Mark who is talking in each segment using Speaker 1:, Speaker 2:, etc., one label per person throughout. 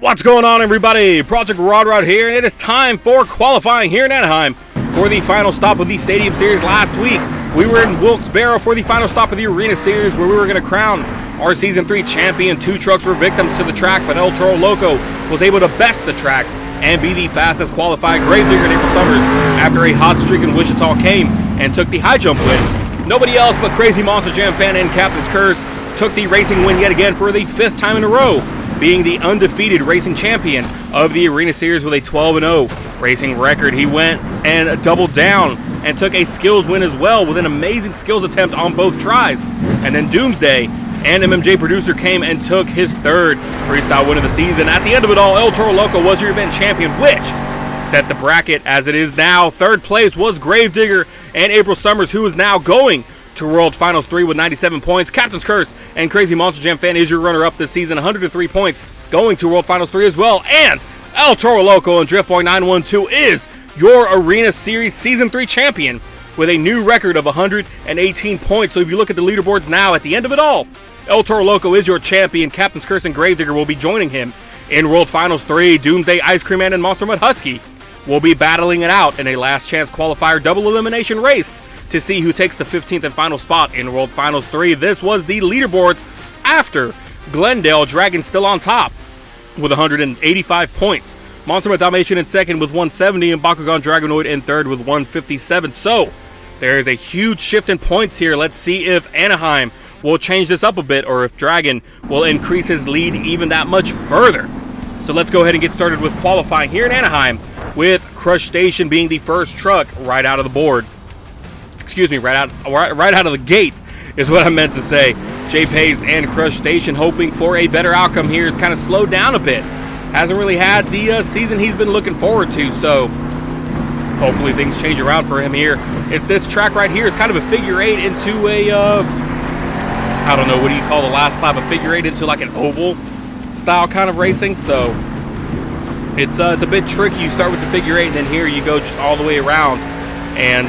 Speaker 1: What's going on, everybody? Project Rod here, and it is time for qualifying here in Anaheim for the final stop of the Stadium Series. Last week, we were in Wilkes-Barre for the final stop of the Arena Series, where we were going to crown our Season 3 champion. Two trucks were victims to the track, but El Toro Loco was able to best the track and be the fastest qualifying Gravedigger in April Summers after a hot streak in Wichita came and took the high jump win. Nobody else but Crazy Monster Jam fan and Captain's Curse took the racing win yet again for the 5th time in a row, being the undefeated racing champion of the Arena Series with a 12-0 racing record. He went and doubled down and took a skills win as well with an amazing skills attempt on both tries. And then Doomsday and MMJ Producer came and took his 3rd freestyle win of the season. At the end of it all, El Toro Loco was your event champion, which set the bracket as it is now. 3rd place was Gravedigger and April Summers, who is now going to World Finals 3 with 97 points. Captain's Curse and Crazy Monster Jam fan is your runner-up this season, 103 points, going to World Finals 3 as well. And El Toro Loco and Driftboy 912 is your Arena Series Season 3 champion with a new record of 118 points. So if you look at the leaderboards now, at the end of it all, El Toro Loco is your champion. Captain's Curse and Gravedigger will be joining him in World Finals 3. Doomsday, Ice Cream Man, and Monster Mud Husky will be battling it out in a last chance qualifier double elimination race to see who takes the 15th and final spot in World Finals 3. This was the leaderboards after Glendale Dragon still on top with 185 points. Monster Mud Domination in second with 170, and Bakugan Dragonoid in third with 157. So there is a huge shift in points here. Let's see if Anaheim will change this up a bit, or if Dragon will increase his lead even that much further. So let's go ahead and get started with qualifying here in Anaheim, with Crush Station being the first truck right out of the board. Excuse me, right out of the gate is what I meant to say. Jay Pace and Crush Station hoping for a better outcome here. It's kind of slowed down a bit. Hasn't really had the season he's been looking forward to, so hopefully things change around for him here. If this track right here is kind of a figure 8 into a, I don't know, what do you call the last lap? A figure 8 into like an oval style kind of racing, so it's a bit tricky. You start with the figure 8 and then here you go just all the way around. And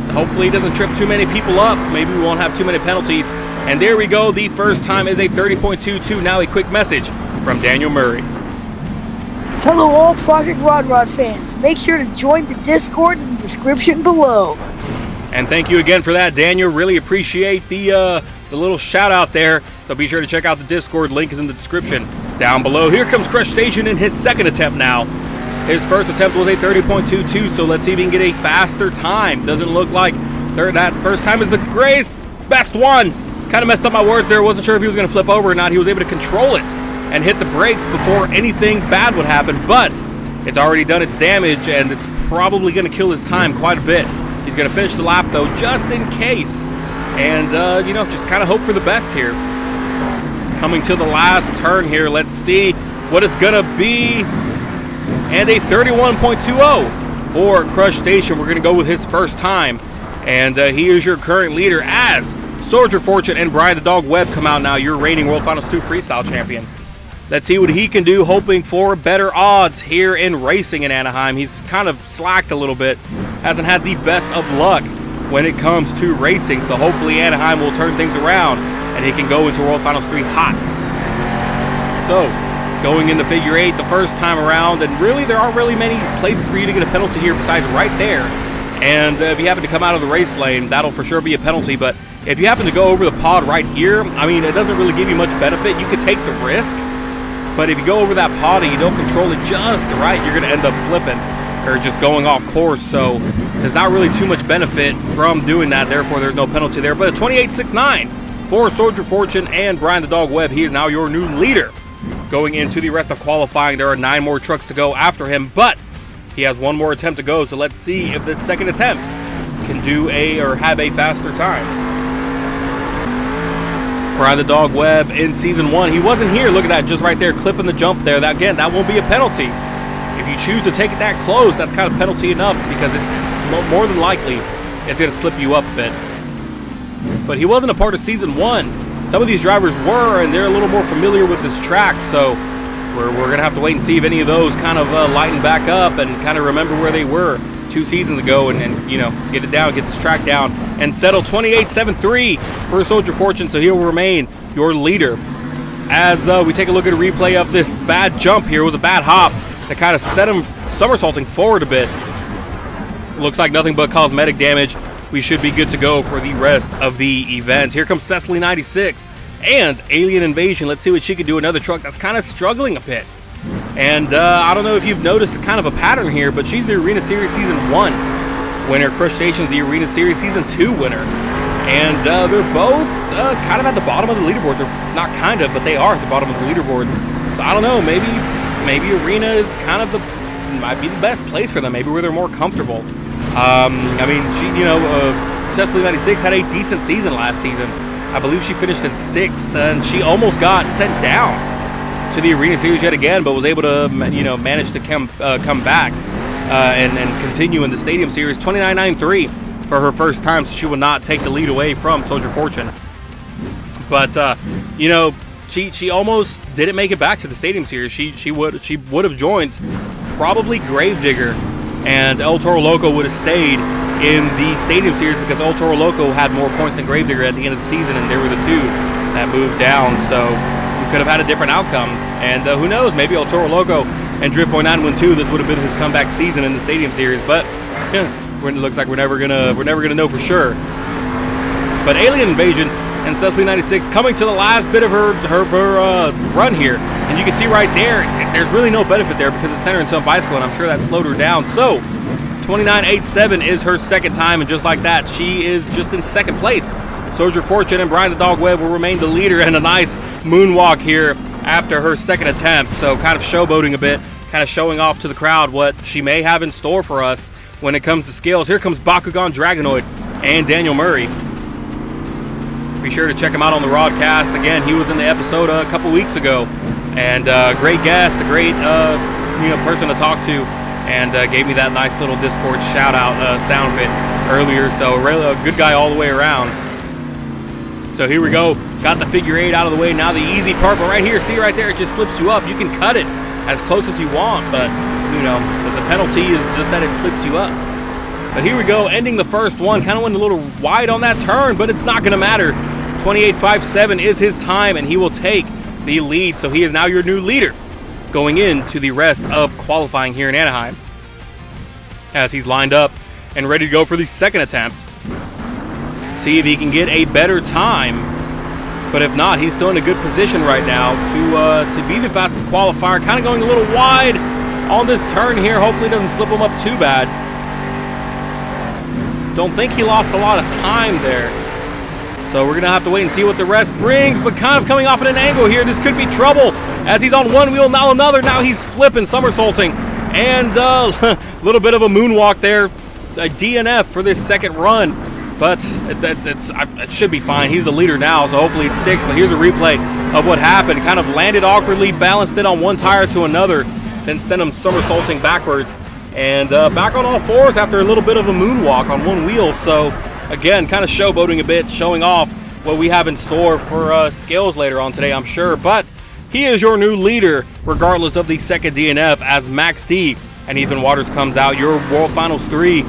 Speaker 1: hopefully he doesn't trip too many people up. Maybe we won't have too many penalties. And there we go. The first time is a 30.22. Now a quick message from Daniel Murray.
Speaker 2: Hello all Project Rod fans. Make sure to join the Discord in the description below.
Speaker 1: And thank you again for that, Daniel. Really appreciate the little shout out there. So be sure to check out the Discord. Link is in the description down below. Here comes Crush Station in his 2nd attempt now. His first attempt was a 30.22, so let's see if he can get a faster time. Doesn't look like that first time is the greatest, best one. Kind of messed up my words there. Wasn't sure if he was going to flip over or not. He was able to control it and hit the brakes before anything bad would happen, but it's already done its damage, and it's probably going to kill his time quite a bit. He's going to finish the lap, though, just in case. And, just kind of hope for the best here. Coming to the last turn here. Let's see what it's going to be. And a 31.20 for Crush Station. We're going to go with his first time. And he is your current leader as Soldier Fortune and Brian the Dog Webb come out now. Your reigning World Finals 2 freestyle champion. Let's see what he can do, hoping for better odds here in racing in Anaheim. He's kind of slacked a little bit. Hasn't had the best of luck when it comes to racing. So hopefully Anaheim will turn things around and he can go into World Finals 3 hot. So going into figure 8 the first time around, and really there aren't really many places for you to get a penalty here besides right there. And if you happen to come out of the race lane, that'll for sure be a penalty. But if you happen to go over the pod right here, I mean, it doesn't really give you much benefit. You could take the risk, but if you go over that pod and you don't control it just right, you're going to end up flipping or just going off course. So there's not really too much benefit from doing that. Therefore, there's no penalty there. But a 28.69 for Soldier Fortune and Brian the Dog Webb. He is now your new leader. Going into the rest of qualifying, there are 9 more trucks to go after him, but he has 1 more attempt to go, so let's see if this second attempt can do have a faster time. Brian the Dog Webb in Season 1, he wasn't here, look at that, just right there, clipping the jump there. That, again, that won't be a penalty. If you choose to take it that close, that's kind of penalty enough, because more than likely, it's going to slip you up a bit. But he wasn't a part of Season 1. Some of these drivers were, and they're a little more familiar with this track, so we're going to have to wait and see if any of those kind of lighten back up and kind of remember where they were 2 seasons ago and get it down, get this track down, and settle 28.73 for Soldier Fortune, so he will remain your leader as we take a look at a replay of this bad jump here. It was a bad hop that kind of set him somersaulting forward a bit. Looks like nothing but cosmetic damage. We should be good to go for the rest of the event. Here comes Cecily96 and Alien Invasion. Let's see what she can do. Another truck that's kind of struggling a bit. And I don't know if you've noticed kind of a pattern here, but she's the Arena Series Season 1 winner. Crushstation's the Arena Series Season 2 winner. And they're both kind of at the bottom of the leaderboards. Or not kind of, but they are at the bottom of the leaderboards. So I don't know, maybe Arena is kind of might be the best place for them, maybe where they're more comfortable. I mean, Cecily96 had a decent season last season. I believe she finished in 6th, and she almost got sent down to the Arena Series yet again, but was able to, manage to come back and continue in the Stadium Series. 29.93 for her first time, so she will not take the lead away from Soldier Fortune. But she almost didn't make it back to the Stadium Series. She would have joined probably Gravedigger, and El Toro Loco would have stayed in the Stadium Series because El Toro Loco had more points than Gravedigger at the end of the season, and they were the two that moved down. So we could have had a different outcome. And who knows? Maybe El Toro Loco and Drift.9 win too. This would have been his comeback season in the Stadium Series. But it looks like we're never gonna know for sure. But Alien Invasion and Cecily96 coming to the last bit of her run here, and you can see right there, there's really no benefit there because it's centered into a bicycle, and I'm sure that slowed her down. So 29.87 is her second time, and just like that, she is just in second place. Soldier Fortune and Brian the Dog Webb will remain the leader, and a nice moonwalk here after her second attempt. So kind of showboating a bit, kind of showing off to the crowd what she may have in store for us when it comes to skills. Here comes Bakugan Dragonoid and Daniel Murray. Be sure to check him out on the broadcast. Again, he was in the episode a couple weeks ago, and great guest, a great person to talk to, and gave me that nice little Discord shout out sound bit earlier. So really a good guy all the way around. So here we go. Got the figure 8 out of the way. Now the easy part, but right here, see right there, it just slips you up. You can cut it as close as you want, but the penalty is just that it slips you up. But here we go, ending the first one. Kind of went a little wide on that turn, but it's not going to matter. 28.57 is his time, and he will take the lead. So he is now your new leader going into the rest of qualifying here in Anaheim, as he's lined up and ready to go for the second attempt. See if he can get a better time. But if not, he's still in a good position right now to be the fastest qualifier. Kind of going a little wide on this turn here. Hopefully it doesn't slip him up too bad. Don't think he lost a lot of time there. So we're going to have to wait and see what the rest brings. But kind of coming off at an angle here. This could be trouble as he's on one wheel, now another. Now he's flipping, somersaulting. And a little bit of a moonwalk there. A DNF for this second run. But it should be fine. He's the leader now, so hopefully it sticks. But here's a replay of what happened. Kind of landed awkwardly, balanced it on one tire to another, then sent him somersaulting backwards. And back on all fours after a little bit of a moonwalk on one wheel. So, again, kind of showboating a bit, showing off what we have in store for skills later on today, I'm sure. But he is your new leader, regardless of the second DNF, as Max D and Ethan Waters comes out, your World Finals 2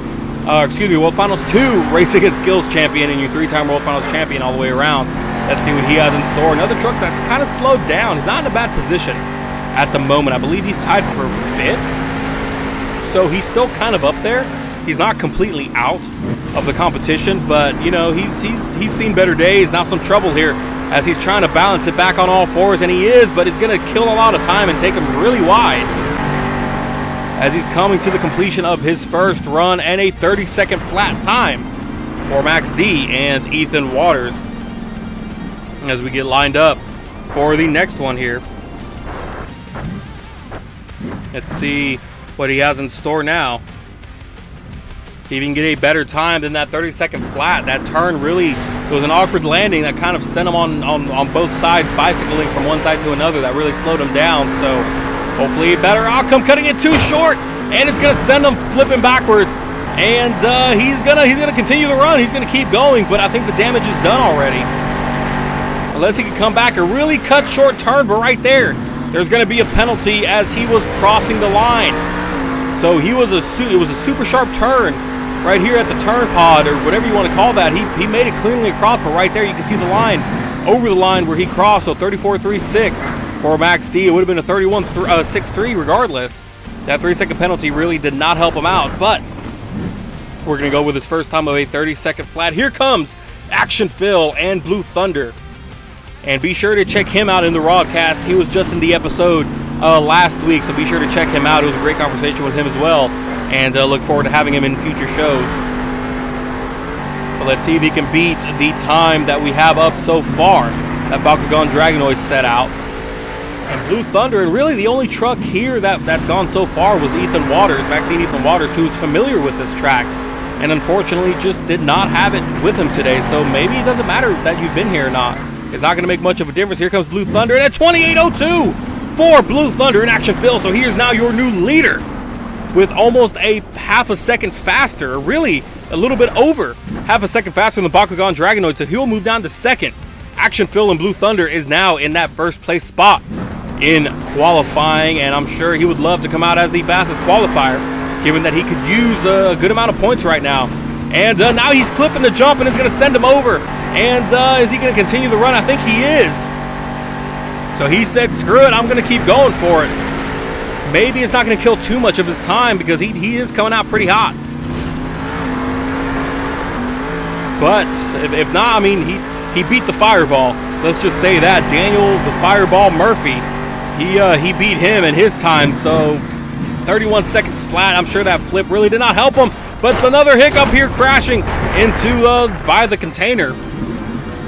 Speaker 1: Race Against Skills champion and your 3-time World Finals champion all the way around. Let's see what he has in store. Another truck that's kind of slowed down. He's not in a bad position at the moment. I believe he's tied for 5th. So he's still kind of up there. He's not completely out of the competition, but he's seen better days. Now some trouble here as he's trying to balance it back on all fours, and he is, but it's going to kill a lot of time and take him really wide as he's coming to the completion of his first run, and a 30-second flat time for Max D and Ethan Waters as we get lined up for the next one here. Let's see what he has in store now. See if he can get a better time than that 30-second flat. That turn really, it was an awkward landing that kind of sent him on both sides, bicycling from one side to another. That really slowed him down. So hopefully a better outcome, cutting it too short, and it's going to send him flipping backwards. And he's gonna continue the run. He's gonna keep going, but I think the damage is done already. Unless he can come back, a really cut short turn, but right there's gonna be a penalty as he was crossing the line. So it was a super sharp turn right here at the turn pod, or whatever you want to call that. He made it cleanly across, but right there you can see the line over the line where he crossed. So 34.36 for Max D. It would have been a 31.63 regardless. That 3-second penalty really did not help him out, but we're going to go with his first time of a 30-second flat. Here comes Action Phil and Blue Thunder. And be sure to check him out in the broadcast. He was just in the episode last week, so be sure to check him out. It was a great conversation with him as well, and look forward to having him in future shows. But let's see if he can beat the time that we have up so far that Bakugan Dragonoid set out. And Blue Thunder, and really the only truck here that's gone so far was Ethan Waters, Max Dean Ethan Waters, who's familiar with this track, and unfortunately just did not have it with him today. So maybe it doesn't matter that you've been here or not. It's not going to make much of a difference. Here comes Blue Thunder, and at 28.02 for Blue Thunder and Action Phil. So here's now your new leader with almost a half a second faster, really a little bit over half a second faster than the Bakugan Dragonoid. So he'll move down to second. Action Phil and Blue Thunder is now in that first place spot in qualifying, and I'm sure he would love to come out as the fastest qualifier, given that he could use a good amount of points right now. And now he's clipping the jump, and it's going to send him over. And is he going to continue the run? I think he is. So he said, screw it, I'm going to keep going for it. Maybe it's not going to kill too much of his time, because he is coming out pretty hot. But if not, I mean, he beat the Fireball. Let's just say that. Daniel the Fireball Murphy, he beat him in his time. So 31 seconds flat. I'm sure that flip really did not help him. But it's another hiccup here, crashing into by the container.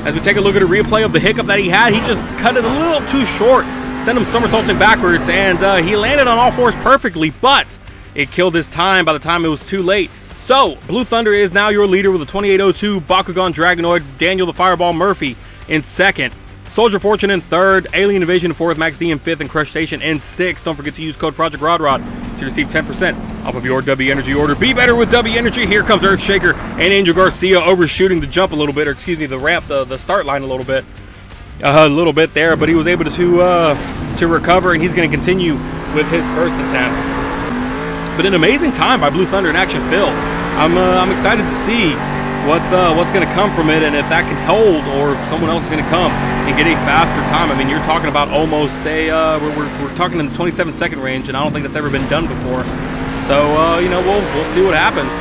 Speaker 1: As we take a look at a replay of the hiccup that he had, he just cut it a little too short, sent him somersaulting backwards, and he landed on all fours perfectly, but it killed his time by the time it was too late. So Blue Thunder is now your leader with a 28.02, Bakugan Dragonoid, Daniel the Fireball Murphy in second, Soldier Fortune in third, Alien Invasion in fourth, Max D in fifth, and Crush Station in sixth. Don't forget to use code Project Rod to receive 10% off of your W Energy order. Be better with W Energy. Here comes Earthshaker and Angel Garcia overshooting the jump a little bit, or excuse me, the ramp, the start line a little bit there, but he was able to recover, and he's going to continue with his first attempt. But an amazing time by Blue Thunder and Action Phil. I'm excited to see what's going to come from it, and if that can hold, or if someone else is going to come and get a faster time. I mean, you're talking about almost we're talking in the 27-second range, and I don't think that's ever been done before. So we'll see what happens.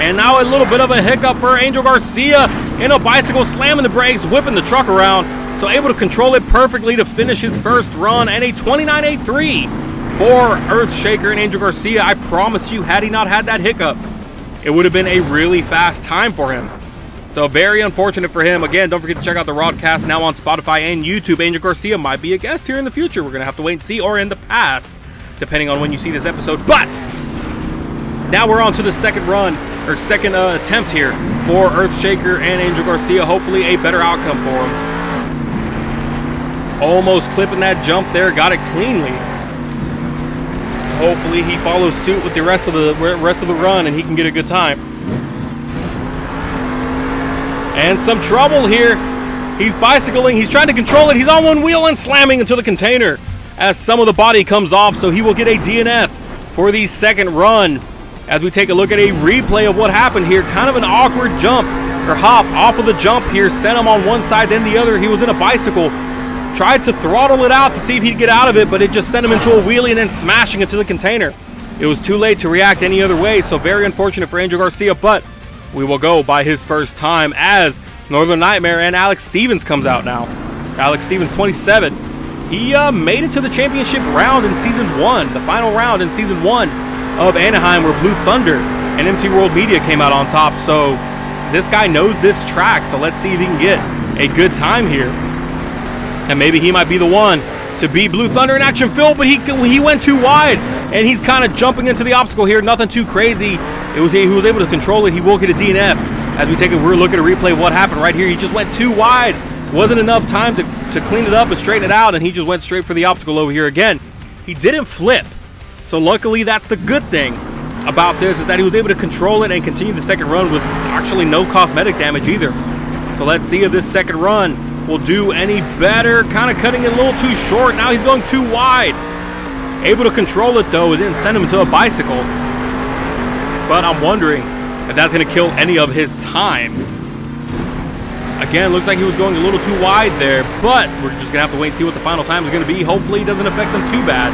Speaker 1: And now a little bit of a hiccup for Angel Garcia in a bicycle, slamming the brakes, whipping the truck around, so able to control it perfectly to finish his first run, and a 29.83 for Earthshaker and Angel Garcia. I promise you, had he not had that hiccup, it would have been a really fast time for him. So very unfortunate for him. Again, don't forget to check out the broadcast now on Spotify and YouTube. Angel Garcia might be a guest here in the future. We're going to have to wait and see, or in the past, depending on when you see this episode. But now we're on to the second run, or second attempt here for Earthshaker and Angel Garcia. Hopefully a better outcome for him. Almost clipping that jump there, got it cleanly. Hopefully he follows suit with the rest of the run, and he can get a good time. And some trouble here. He's bicycling. He's trying to control it. He's on one wheel and slamming into the container as some of the body comes off. So he will get a DNF for the second run. As we take a look at a replay of what happened here, kind of an awkward jump or hop off of the jump here. Sent him on one side, then the other. He was in a bicycle. Tried to throttle it out to see if he'd get out of it, but it just sent him into a wheelie and then smashing into the container. It was too late to react any other way, so very unfortunate for Angel Garcia, but we will go by his first time as Northern Nightmare and Alex Stevens comes out now. Alex Stevens, 27. He made it to the championship round in Season 1, the final round in Season 1 of Anaheim, where Blue Thunder and MT World Media came out on top, so this guy knows this track, so let's see if he can get a good time here. And maybe he might be the one to beat Blue Thunder and Action Phil, but he went too wide, and he's kind of jumping into the obstacle here. Nothing too crazy. He was able to control it. He will get a DNF. As we take a look at a replay of what happened right here, he just went too wide. Wasn't enough time to clean it up and straighten it out, and he just went straight for the obstacle over here again. He didn't flip, so luckily that's the good thing about this, is that he was able to control it and continue the second run with actually no cosmetic damage either. So let's see if this second run will do any better. Kind of cutting it a little too short. Now he's going too wide. Able to control it though. It didn't send him into a bicycle. But I'm wondering if that's going to kill any of his time. Again, looks like he was going a little too wide there, but we're just going to have to wait and see what the final time is going to be. Hopefully it doesn't affect them too bad.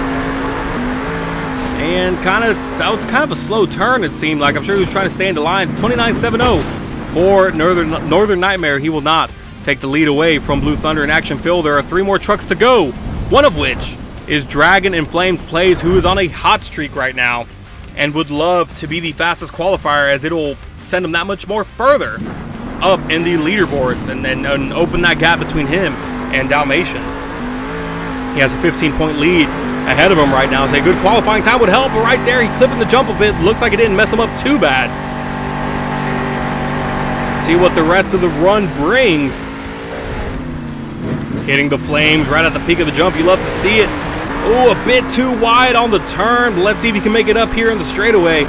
Speaker 1: And that was kind of a slow turn, it seemed like. I'm sure he was trying to stay in the line. 29.70 for Northern Nightmare. He will not take the lead away from Blue Thunder and Action Phil. There are 3 more trucks to go, one of which is Dragon and Flames Plays, who is on a hot streak right now and would love to be the fastest qualifier, as it'll send him that much more further up in the leaderboards and open that gap between him and Dalmatian. He has a 15-point lead ahead of him right now, so a good qualifying time would help. But right there, he clipping the jump a bit. Looks like it didn't mess him up too bad. See what the rest of the run brings. Hitting the flames right at the peak of the jump. You love to see it. Oh, a bit too wide on the turn. But let's see if he can make it up here in the straightaway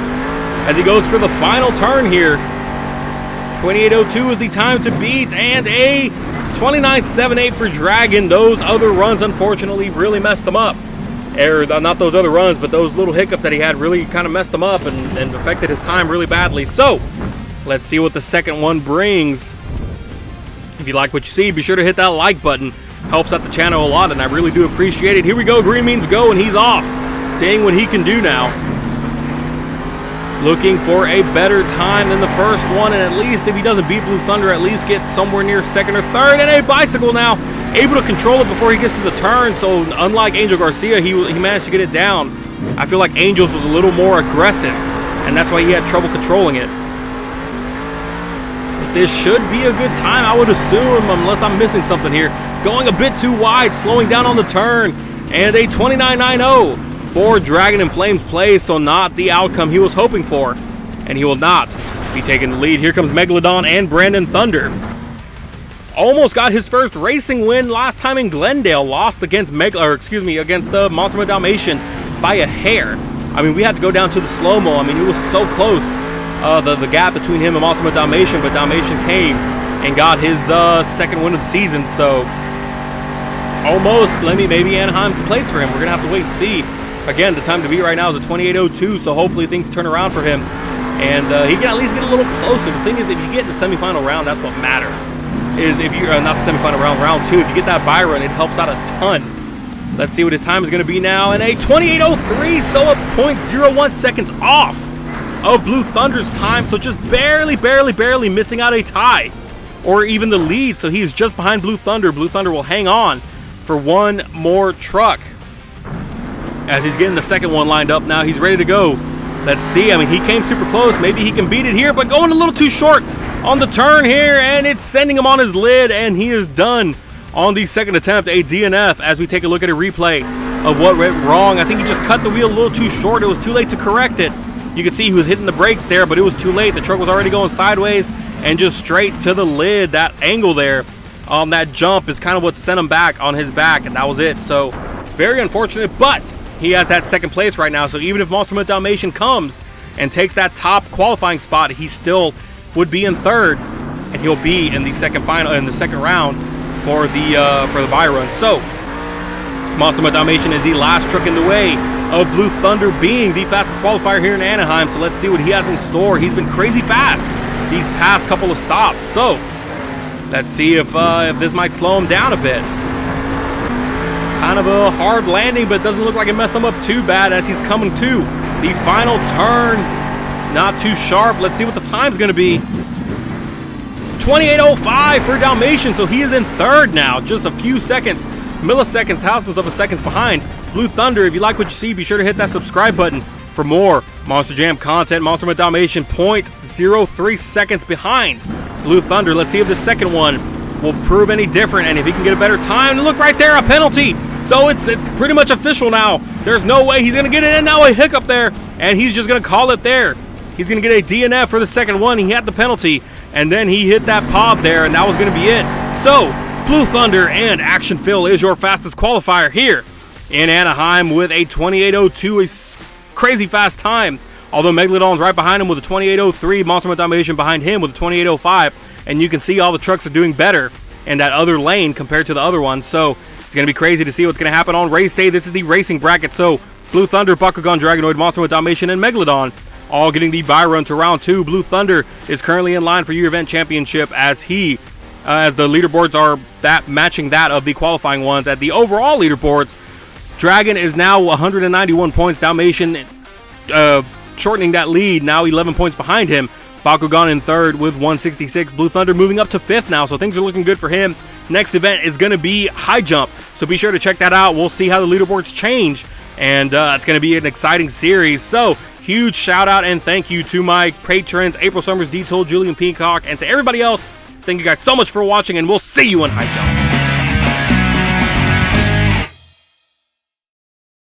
Speaker 1: as he goes for the final turn here. 28.02 is the time to beat, and a 29.78 for Dragon. Those other runs, unfortunately, really messed him up. Or not those other runs, but those little hiccups that he had really kind of messed him up and affected his time really badly. So, let's see what the second one brings. If you like what you see, be sure to hit that like button. Helps out the channel a lot, and I really do appreciate it. Here we go. Green means go, and he's off. Seeing what he can do now. Looking for a better time than the first one, and at least if he doesn't beat Blue Thunder, at least get somewhere near second or third. And a bicycle now, able to control it before he gets to the turn. So unlike Angel Garcia, he managed to get it down. I feel like Angels was a little more aggressive, and that's why he had trouble controlling it. But this should be a good time, I would assume, unless I'm missing something here. Going a bit too wide, slowing down on the turn, and a 29.90 for Dragon and Flames Play, so not the outcome he was hoping for, and he will not be taking the lead. Here comes Megalodon and Brandon Thunder. Almost got his first racing win last time in Glendale. Lost against against Monster Dalmatian by a hair. I mean, we had to go down to the slow-mo. I mean, it was so close, the gap between him and Monster Dalmatian, but Dalmatian came and got his second win of the season. So almost, maybe Anaheim's the place for him. We're gonna have to wait and see. Again, the time to beat right now is a 28.02, so hopefully things turn around for him, and he can at least get a little closer. The thing is, if you get in the semifinal round, that's what matters. Is if you're not the semifinal round, round 2, if you get that bye run, it helps out a ton. Let's see what his time is going to be now, and a 28.03, so a 0.01 seconds off of Blue Thunder's time, so just barely missing out a tie, or even the lead. So he's just behind Blue Thunder. Blue Thunder will hang on for one more truck. As he's getting the second one lined up now, he's ready to go. Let's see. I mean, he came super close. Maybe he can beat it here, but going a little too short on the turn here, and it's sending him on his lid, and he is done on the second attempt, a DNF, as we take a look at a replay of what went wrong. I think he just cut the wheel a little too short. It was too late to correct it. You can see he was hitting the brakes there, but it was too late. The truck was already going sideways and just straight to the lid. That angle there on that jump is kind of what sent him back on his back, and that was it. So very unfortunate, but he has that second place right now, so even if Monster Dalmatian comes and takes that top qualifying spot, he still would be in third, and he'll be in the second round for the bye run. So Monster Dalmatian is the last truck in the way of Blue Thunder being the fastest qualifier here in Anaheim. So let's see what he has in store. He's been crazy fast these past couple of stops. So let's see if this might slow him down a bit. Kind of a hard landing, but doesn't look like it messed him up too bad as he's coming to the final turn. Not too sharp. Let's see what the time's going to be. 28.05 for Dalmatian, so he is in third now. Just a few seconds, milliseconds, thousandths of a seconds behind Blue Thunder. If you like what you see, be sure to hit that subscribe button for more Monster Jam content. Monster Dalmatian 0.03 seconds behind Blue Thunder. Let's see if the second one will prove any different, and if he can get a better time. And look right there, a penalty. So it's pretty much official now. There's no way he's gonna get it in. Now a hiccup there, and he's just gonna call it there. He's gonna get a DNF for the second one. He had the penalty, and then he hit that pod there, and that was gonna be it. So Blue Thunder and Action Phil is your fastest qualifier here in Anaheim with a 28.02, a crazy fast time. Although Megalodon's right behind him with a 28.03, Monster Dalmatian behind him with a 28.05. And you can see all the trucks are doing better in that other lane compared to the other one. So it's going to be crazy to see what's going to happen on race day. This is the racing bracket. So Blue Thunder, Bakugan, Dragonoid, Monster Dalmatian, and Megalodon all getting the bye run to round 2. Blue Thunder is currently in line for your event championship as he as the leaderboards are matching that of the qualifying ones. At the overall leaderboards, Dragon is now 191 points. Dalmatian shortening that lead, now 11 points behind him. Bakugan in third with 166. Blue Thunder moving up to fifth now, so things are looking good for him. Next event is going to be high jump, so be sure to check that out. We'll see how the leaderboards change, and it's going to be an exciting series. So huge shout out and thank you to my patrons, April Summers, D-Toll, Julian Peacock, and to everybody else. Thank you guys so much for watching, and we'll see you in high jump.